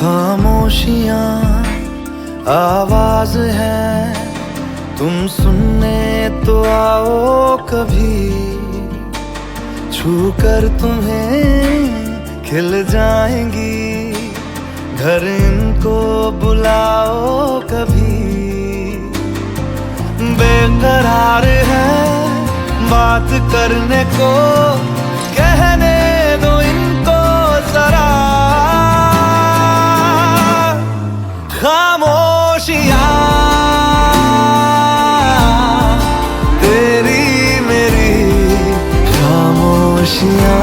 खामोशियाँ आवाज है, तुम सुनने तो आओ कभी। छू कर तुम्हें खिल जाएंगी, घर इनको बुलाओ कभी। बेकरार है बात करने को, कहने दो इनको जरा। खामोशियाँ तेरी मेरी खामोशियाँ।